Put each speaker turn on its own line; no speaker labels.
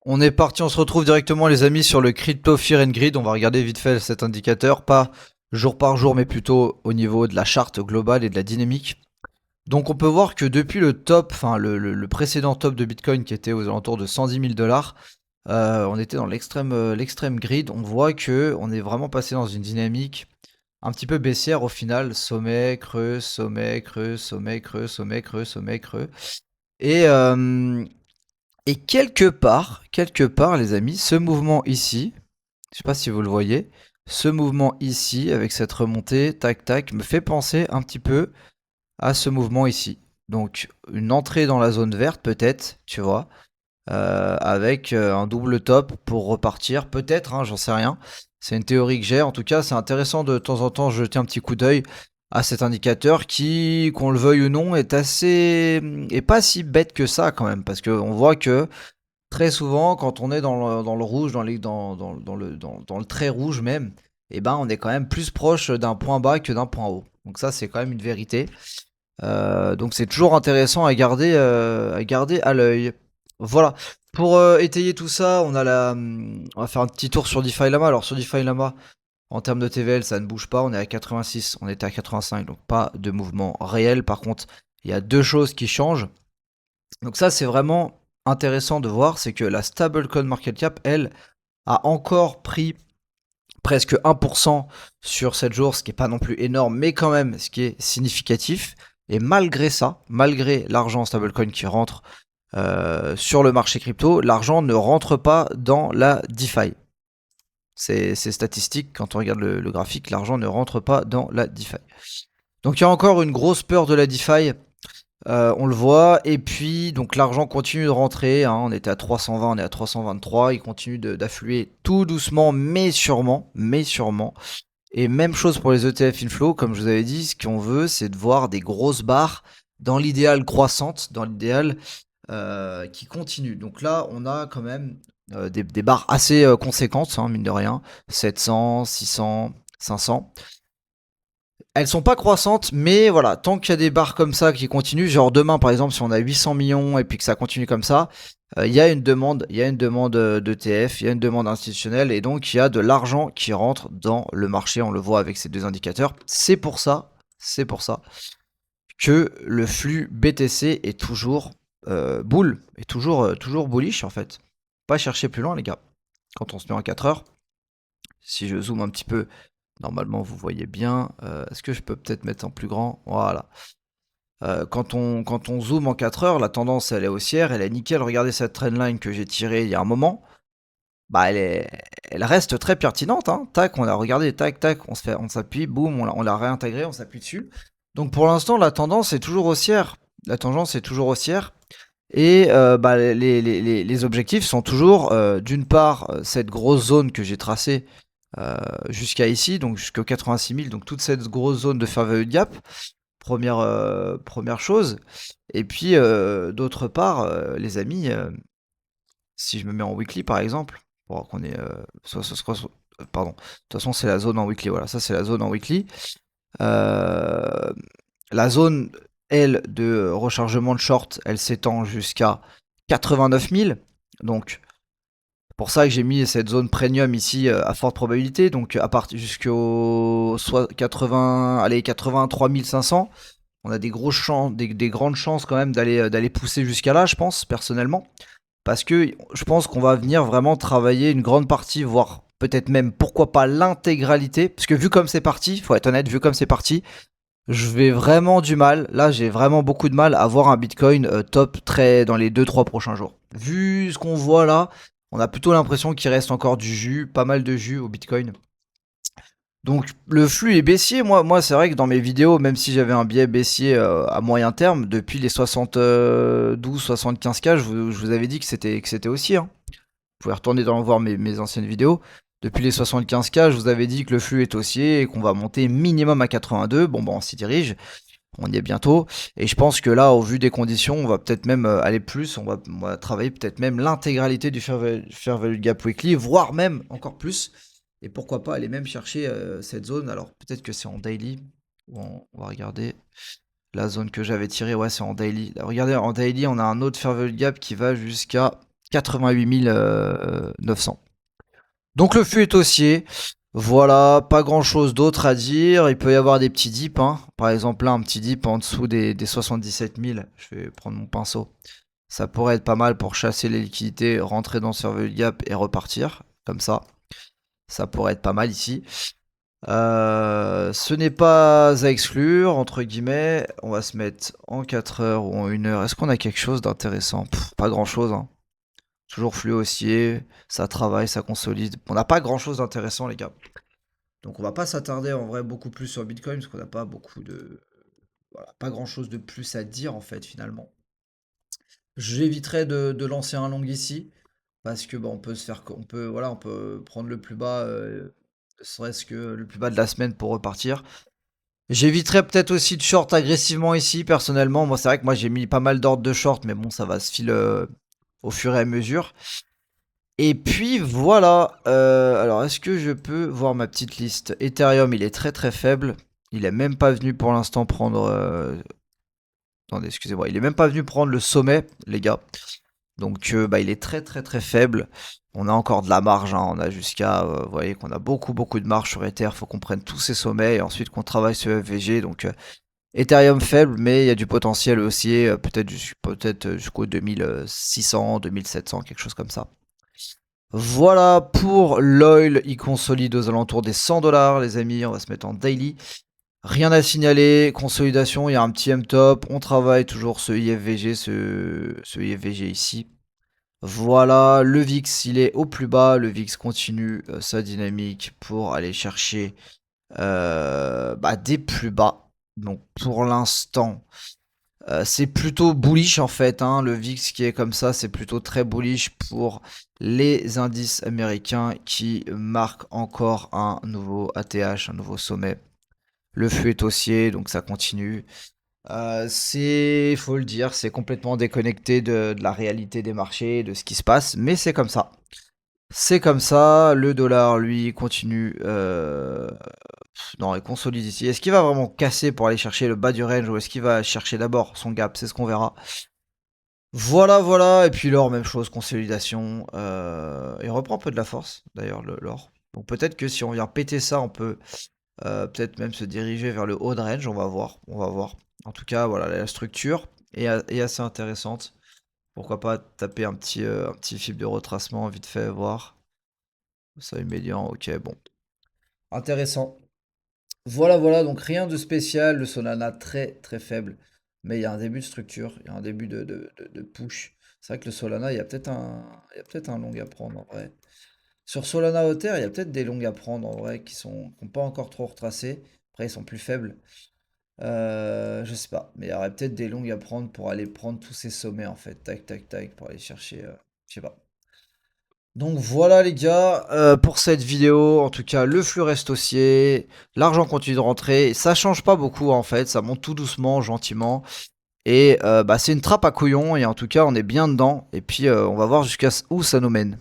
On est parti, on se retrouve directement les amis sur le Crypto Fear and Greed. On va regarder vite fait cet indicateur, pas jour par jour, mais plutôt au niveau de la charte globale et de la dynamique. Donc on peut voir que depuis le top, enfin le précédent top de Bitcoin qui était aux alentours de 110 000 dollars, on était dans l'extrême grid. On voit que on est vraiment passé dans une dynamique un petit peu baissière au final. Sommet, creux, sommet, creux, sommet, creux, sommet, creux, sommet, creux. Et, euh, et quelque part, les amis, ce mouvement ici, je sais pas si vous le voyez, ce mouvement ici, avec cette remontée, tac tac, me fait penser un petit peu à ce mouvement ici. Donc une entrée dans la zone verte peut-être, tu vois, avec un double top pour repartir, peut-être, hein, j'en sais rien. C'est une théorie que j'ai. En tout cas, c'est intéressant de temps en temps jeter un petit coup d'œil à cet indicateur qui, qu'on le veuille ou non, est assez, est pas si bête que ça quand même, parce qu'on voit que très souvent, quand on est dans le rouge, dans le très rouge même, eh ben, on est quand même plus proche d'un point bas que d'un point haut. Donc ça, c'est quand même une vérité. Donc c'est toujours intéressant à garder à l'œil. Voilà. Pour étayer tout ça, on va faire un petit tour sur DeFi Lama. Alors sur DeFi Lama, en termes de TVL, ça ne bouge pas. On est à 86, on était à 85, donc pas de mouvement réel. Par contre, il y a deux choses qui changent. Donc ça, c'est vraiment intéressant de voir, c'est que la stablecoin market cap, elle, a encore pris presque 1% sur 7 jours, ce qui n'est pas non plus énorme, mais quand même ce qui est significatif. Et malgré ça, malgré l'argent stablecoin qui rentre sur le marché crypto, l'argent ne rentre pas dans la DeFi. C'est statistique, quand on regarde le graphique, l'argent ne rentre pas dans la DeFi. Donc il y a encore une grosse peur de la DeFi. On le voit, et puis donc l'argent continue de rentrer, hein, on était à 320, on est à 323, il continue d'affluer tout doucement mais sûrement, mais sûrement. Et même chose pour les ETF inflow, comme je vous avais dit, ce qu'on veut c'est de voir des grosses barres dans l'idéal croissante, dans l'idéal qui continue. Donc là on a quand même des barres assez conséquentes, hein, mine de rien, 700, 600, 500. Elles sont pas croissantes, mais voilà, tant qu'il y a des barres comme ça qui continuent, genre demain par exemple, si on a 800 millions et puis que ça continue comme ça, il y a une demande d'ETF, il y a une demande institutionnelle et donc il y a de l'argent qui rentre dans le marché, on le voit avec ces deux indicateurs. C'est pour ça que le flux BTC est toujours bull, est toujours bullish en fait. Pas chercher plus loin les gars. Quand on se met en 4 heures, si je zoome un petit peu, normalement vous voyez bien. Est-ce que je peux peut-être mettre en plus grand? Voilà. Quand on zoome en 4 heures, la tendance elle est haussière, elle est nickel. Regardez cette trendline que j'ai tirée il y a un moment. Bah elle reste très pertinente. Hein. Tac, on a regardé, tac, tac, on s'appuie, boum, on l'a réintégré, on s'appuie dessus. Donc pour l'instant, la tendance est toujours haussière. La tendance est toujours haussière. Et bah, les objectifs sont toujours, d'une part, cette grosse zone que j'ai tracée jusqu'à ici, donc jusqu'au 86 000, donc toute cette grosse zone de fair value gap, première chose. Et puis, d'autre part, les amis, si je me mets en weekly par exemple, pour qu'on ait. Pardon, de toute façon, c'est la zone en weekly, voilà, ça c'est la zone en weekly. Euh, la zone, elle, de rechargement de short, elle s'étend jusqu'à 89 000. Donc, pour ça que j'ai mis cette zone premium ici à forte probabilité. Donc, à partir jusqu'au 80, allez, 83 500. On a des grosses chances, des grandes chances quand même d'aller pousser jusqu'à là, je pense, personnellement. Parce que je pense qu'on va venir vraiment travailler une grande partie, voire peut-être même, pourquoi pas l'intégralité. Parce que vu comme c'est parti, faut être honnête, vu comme c'est parti, je vais vraiment du mal, là j'ai vraiment beaucoup de mal à voir un Bitcoin top très dans les deux trois prochains jours. Vu ce qu'on voit là, on a plutôt l'impression qu'il reste encore du jus, pas mal de jus au Bitcoin. Donc le flux est baissier, moi c'est vrai que dans mes vidéos, même si j'avais un biais baissier à moyen terme, depuis les 72-75K, je vous avais dit que c'était aussi. Hein. Vous pouvez retourner dans voir mes anciennes vidéos. Depuis les 75K, je vous avais dit que le flux est haussier et qu'on va monter minimum à 82. Bon, on s'y dirige, on y est bientôt. Et je pense que là, au vu des conditions, on va peut-être même aller plus. On va travailler peut-être même l'intégralité du Fair Value Gap Weekly, voire même encore plus. Et pourquoi pas aller même chercher cette zone. Alors peut-être que c'est en daily. On va regarder la zone que j'avais tirée. Ouais, c'est en daily. Là, regardez, en daily, on a un autre Fair Value Gap qui va jusqu'à 88 900. Donc le flux est haussier. Voilà, pas grand chose d'autre à dire. Il peut y avoir des petits dips, hein. Par exemple là, un petit dip en dessous des 77 000. Je vais prendre mon pinceau. Ça pourrait être pas mal pour chasser les liquidités, rentrer dans Survey Gap et repartir. Comme ça. Ça pourrait être pas mal ici. Ce n'est pas à exclure, entre guillemets. On va se mettre en 4 heures ou en 1 heure. Est-ce qu'on a quelque chose d'intéressant? Pas grand chose, hein. Toujours flux haussier, ça travaille, ça consolide. On n'a pas grand chose d'intéressant, les gars. Donc on va pas s'attarder en vrai beaucoup plus sur Bitcoin parce qu'on n'a pas beaucoup de. Voilà, pas grand chose de plus à dire en fait finalement. J'éviterai de lancer un long ici parce que bah, on peut se faire. On peut prendre le plus bas, serait-ce que le plus bas de la semaine pour repartir. J'éviterai peut-être aussi de short agressivement ici personnellement. Moi c'est vrai que moi j'ai mis pas mal d'ordres de short mais bon ça va se filer au fur et à mesure. Et puis voilà, alors est-ce que je peux voir ma petite liste? Ethereum, il est très très faible. Il est même pas venu pour l'instant prendre... Attendez, excusez-moi. Il est même pas venu prendre le sommet, les gars. Donc bah, il est très très très faible. On a encore de la marge, hein. On a jusqu'à... vous voyez qu'on a beaucoup beaucoup de marge sur Ether. Faut qu'on prenne tous ces sommets et ensuite qu'on travaille sur FVG. Donc Ethereum faible, mais il y a du potentiel aussi. Peut-être jusqu'au 2600, 2700, quelque chose comme ça. Voilà pour l'oil, il consolide aux alentours des 100 $, les amis. On va se mettre en daily. Rien à signaler, consolidation, il y a un petit M-top. On travaille toujours ce IFVG, ce IFVG ici. Voilà, le VIX, il est au plus bas. Le VIX continue sa dynamique pour aller chercher des plus bas. Donc pour l'instant, c'est plutôt bullish en fait, hein. Le VIX qui est comme ça, c'est plutôt très bullish pour les indices américains qui marquent encore un nouveau ATH, un nouveau sommet. Le flux est haussier, donc ça continue. Faut le dire, c'est complètement déconnecté de la réalité des marchés, de ce qui se passe, mais c'est comme ça. C'est comme ça, le dollar, lui, continue. Non, il consolide ici. Est-ce qu'il va vraiment casser pour aller chercher le bas du range ou est-ce qu'il va chercher d'abord son gap? C'est ce qu'on verra. Voilà, voilà. Et puis l'or, même chose, consolidation. Il reprend un peu de la force, d'ailleurs, l'or. Donc peut-être que si on vient péter ça, on peut peut-être même se diriger vers le haut de range. On va voir. On va voir. En tout cas, voilà, la structure est assez intéressante. Pourquoi pas taper un petit fil de retracement vite fait, voir. Seuil médian, ok, bon. Intéressant. Voilà, voilà, donc rien de spécial, le Solana très très faible, mais il y a un début de structure, il y a un début de push. C'est vrai que le Solana, il y a peut-être un long à prendre en vrai. Sur Solana Ether, il y a peut-être des longs à prendre en vrai qui n'ont pas encore trop retracé. Après, ils sont plus faibles. Je sais pas, mais il y aurait peut-être des longs à prendre pour aller prendre tous ces sommets en fait. Tac, tac, tac, pour aller chercher, je sais pas. Donc voilà les gars, pour cette vidéo, en tout cas le flux reste haussier, l'argent continue de rentrer, ça change pas beaucoup en fait, ça monte tout doucement, gentiment, et c'est une trappe à couillon, et en tout cas on est bien dedans, et puis on va voir jusqu'à où ça nous mène.